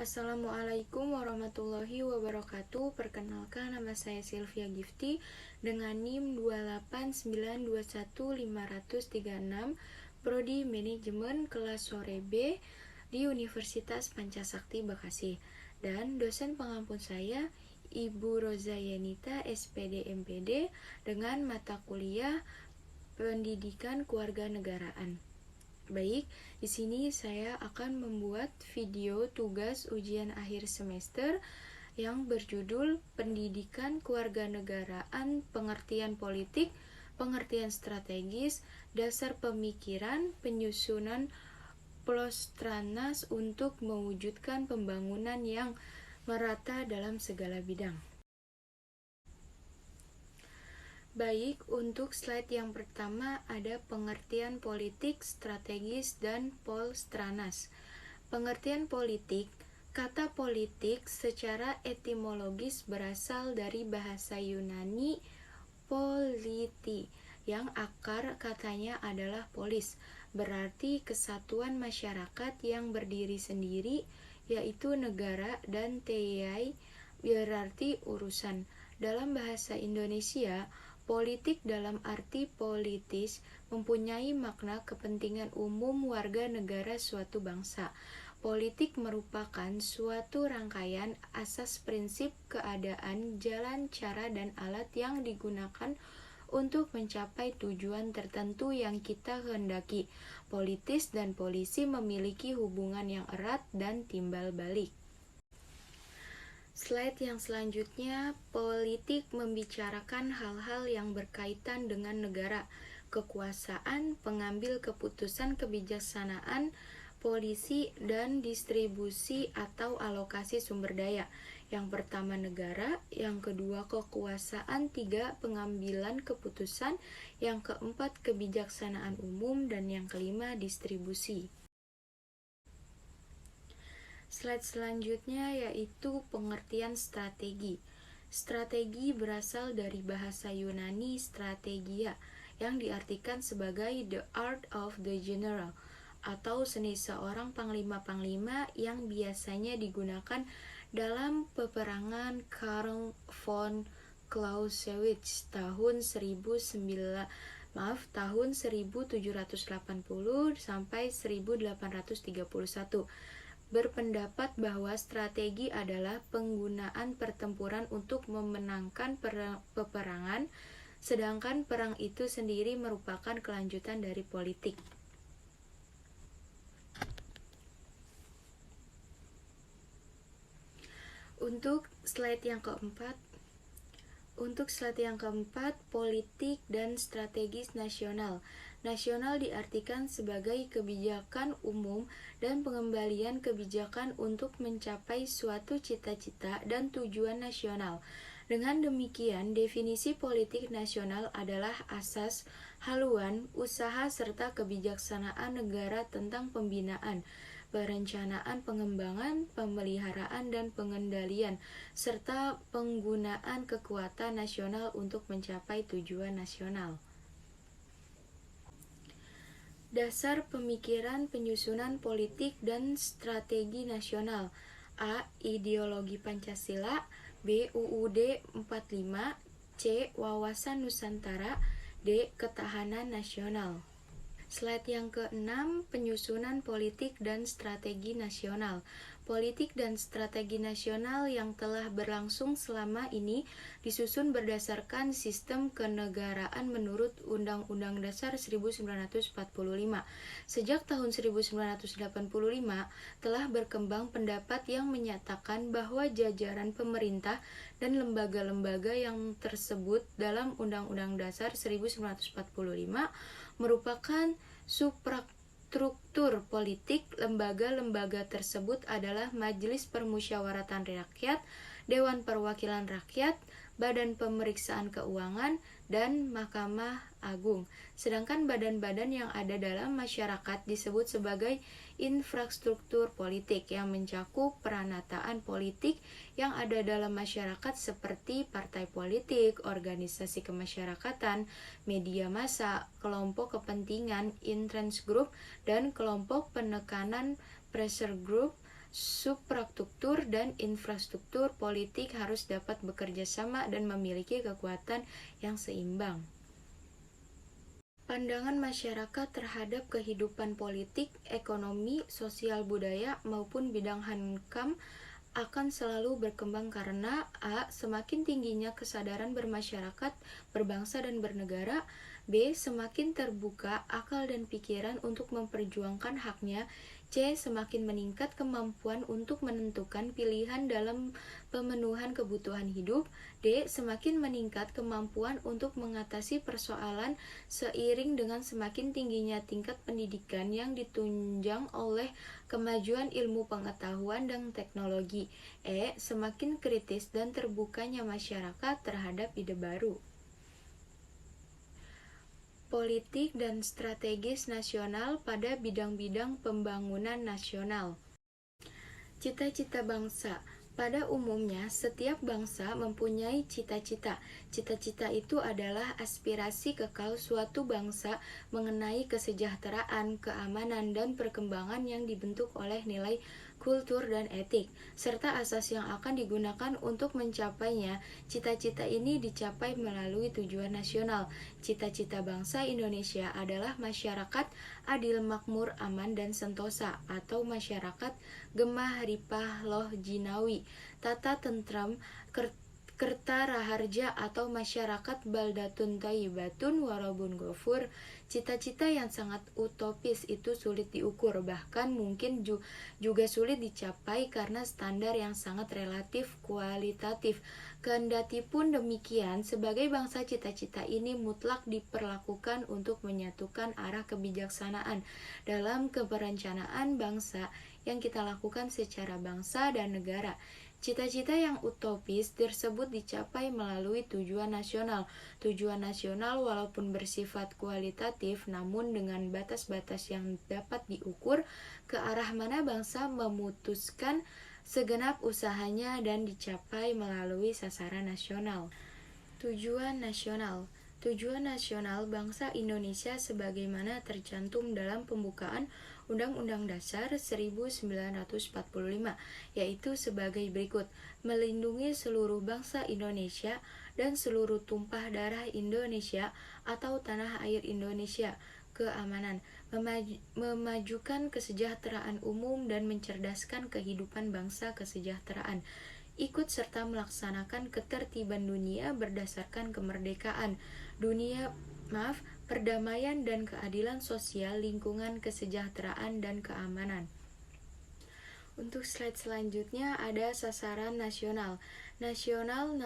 Assalamualaikum warahmatullahi wabarakatuh. Perkenalkan, nama saya Sylvia Gifty dengan NIM 289121536, Prodi Manajemen kelas sore B di Universitas Pancasakti Bekasi. Dan dosen pengampun saya Ibu Roza Yenita SPD MPD dengan mata kuliah Pendidikan Kewarganegaraan. Baik, di sini saya akan membuat video tugas ujian akhir semester yang berjudul Pendidikan Kewarganegaraan, Pengertian Politik, Pengertian Strategis, Dasar Pemikiran, Penyusunan Plostranas untuk mewujudkan pembangunan yang merata dalam segala bidang. Baik, untuk slide yang pertama ada pengertian politik, strategis, dan polstranas. Pengertian politik, kata politik secara etimologis berasal dari bahasa Yunani politi, yang akar katanya adalah polis, berarti kesatuan masyarakat yang berdiri sendiri, yaitu negara, dan teiai berarti urusan. Dalam bahasa Indonesia, politik dalam arti politis mempunyai makna kepentingan umum warga negara suatu bangsa. Politik merupakan suatu rangkaian asas prinsip keadaan, jalan, cara, dan alat yang digunakan untuk mencapai tujuan tertentu yang kita kehendaki. Politis dan polisi memiliki hubungan yang erat dan timbal balik. Slide yang selanjutnya, politik membicarakan hal-hal yang berkaitan dengan negara, kekuasaan, pengambil keputusan kebijaksanaan, polisi, dan distribusi atau alokasi sumber daya. Yang pertama negara, yang kedua kekuasaan, tiga pengambilan keputusan, yang keempat kebijaksanaan umum, dan yang kelima distribusi. Slide selanjutnya yaitu pengertian strategi. Strategi berasal dari bahasa Yunani strategia, yang diartikan sebagai the art of the general, atau seni seorang panglima-panglima yang biasanya digunakan dalam peperangan. Karl von Clausewitz tahun 1780 sampai 1831 berpendapat bahwa strategi adalah penggunaan pertempuran untuk memenangkan peperangan, sedangkan perang itu sendiri merupakan kelanjutan dari politik. Untuk slide yang keempat, politik dan strategis nasional. Nasional diartikan sebagai kebijakan umum dan pengembalian kebijakan untuk mencapai suatu cita-cita dan tujuan nasional. Dengan demikian, definisi politik nasional adalah asas, haluan, usaha serta kebijaksanaan negara tentang pembinaan, perencanaan, pengembangan, pemeliharaan, dan pengendalian, serta penggunaan kekuatan nasional untuk mencapai tujuan nasional. Dasar pemikiran penyusunan politik dan strategi nasional. A. Ideologi Pancasila. B. UUD 45. C. Wawasan Nusantara. D. Ketahanan Nasional. Slide yang keenam, penyusunan politik dan strategi nasional. Politik dan strategi nasional yang telah berlangsung selama ini disusun berdasarkan sistem kenegaraan menurut Undang-Undang Dasar 1945. Sejak tahun 1985 telah berkembang pendapat yang menyatakan bahwa jajaran pemerintah dan lembaga-lembaga yang tersebut dalam Undang-Undang Dasar 1945 merupakan substruktur politik. Lembaga-lembaga tersebut adalah Majelis Permusyawaratan Rakyat, Dewan Perwakilan Rakyat, Badan Pemeriksaan Keuangan, dan Mahkamah Agung. Sedangkan badan-badan yang ada dalam masyarakat disebut sebagai infrastruktur politik yang mencakup peranatan politik yang ada dalam masyarakat seperti partai politik, organisasi kemasyarakatan, media massa, kelompok kepentingan, interest group, dan kelompok penekanan pressure group, Substruktur dan infrastruktur politik harus dapat bekerja sama dan memiliki kekuatan yang seimbang. Pandangan masyarakat terhadap kehidupan politik, ekonomi, sosial budaya, maupun bidang hankam akan selalu berkembang karena A. Semakin tingginya kesadaran bermasyarakat, berbangsa, dan bernegara. B. Semakin terbuka akal dan pikiran untuk memperjuangkan haknya. C. Semakin meningkat kemampuan untuk menentukan pilihan dalam pemenuhan kebutuhan hidup. D. Semakin meningkat kemampuan untuk mengatasi persoalan seiring dengan semakin tingginya tingkat pendidikan yang ditunjang oleh kemajuan ilmu pengetahuan dan teknologi. E. Semakin kritis dan terbukanya masyarakat terhadap ide baru. Politik dan strategis nasional pada bidang-bidang pembangunan nasional. Cita-cita bangsa. Pada umumnya, setiap bangsa mempunyai cita-cita. Cita-cita itu adalah aspirasi kekal suatu bangsa mengenai kesejahteraan, keamanan, dan perkembangan yang dibentuk oleh nilai kultur dan etik, serta asas yang akan digunakan untuk mencapainya. Cita-cita ini dicapai melalui tujuan nasional. Cita-cita bangsa Indonesia adalah masyarakat adil, makmur, aman, dan sentosa, atau masyarakat gemah ripah loh jinawi, tata tentram, kerta raharja, atau masyarakat baldatun thayyibatun warabun ghafur. Cita-cita yang sangat utopis itu sulit diukur, bahkan mungkin juga sulit dicapai karena standar yang sangat relatif kualitatif. Kendatipun demikian, sebagai bangsa cita-cita ini mutlak diperlakukan untuk menyatukan arah kebijaksanaan dalam keperencanaan bangsa yang kita lakukan secara bangsa dan negara. Cita-cita yang utopis tersebut dicapai melalui tujuan nasional. Tujuan nasional walaupun bersifat kualitatif, namun dengan batas-batas yang dapat diukur ke arah mana bangsa memutuskan segenap usahanya dan dicapai melalui sasaran nasional. Tujuan nasional. Tujuan nasional bangsa Indonesia sebagaimana tercantum dalam pembukaan Undang-Undang Dasar 1945, yaitu sebagai berikut: melindungi seluruh bangsa Indonesia dan seluruh tumpah darah Indonesia atau tanah air Indonesia, keamanan, memajukan kesejahteraan umum dan mencerdaskan kehidupan bangsa, kesejahteraan, ikut serta melaksanakan ketertiban dunia berdasarkan kemerdekaan dunia, perdamaian dan keadilan sosial, lingkungan, kesejahteraan, dan keamanan. Untuk slide selanjutnya ada sasaran nasional. National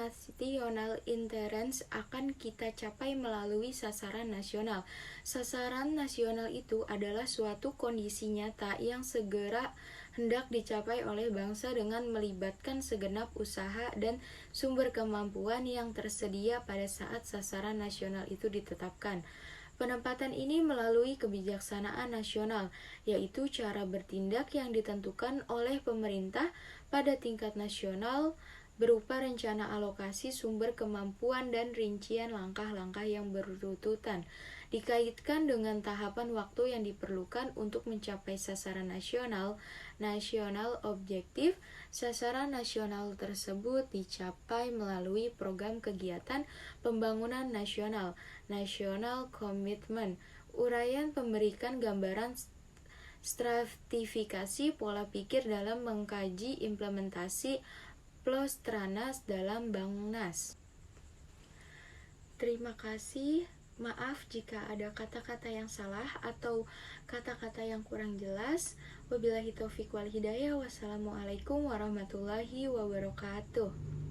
interest akan kita capai melalui sasaran nasional. Sasaran nasional itu adalah suatu kondisi nyata yang segera hendak dicapai oleh bangsa dengan melibatkan segenap usaha dan sumber kemampuan yang tersedia pada saat sasaran nasional itu ditetapkan. Penempatan ini melalui kebijaksanaan nasional, yaitu cara bertindak yang ditentukan oleh pemerintah pada tingkat nasional berupa rencana alokasi sumber kemampuan dan rincian langkah-langkah yang berurutan, dikaitkan dengan tahapan waktu yang diperlukan untuk mencapai sasaran nasional objektif. Sasaran nasional tersebut dicapai melalui program kegiatan pembangunan nasional, National Commitment. Uraian memberikan gambaran stratifikasi pola pikir dalam mengkaji implementasi Plostranas dalam Bangnas. Terima kasih. Maaf jika ada kata-kata yang salah atau kata-kata yang kurang jelas. Wabillahi taufiq wal hidayah. Wassalamualaikum warahmatullahi wabarakatuh.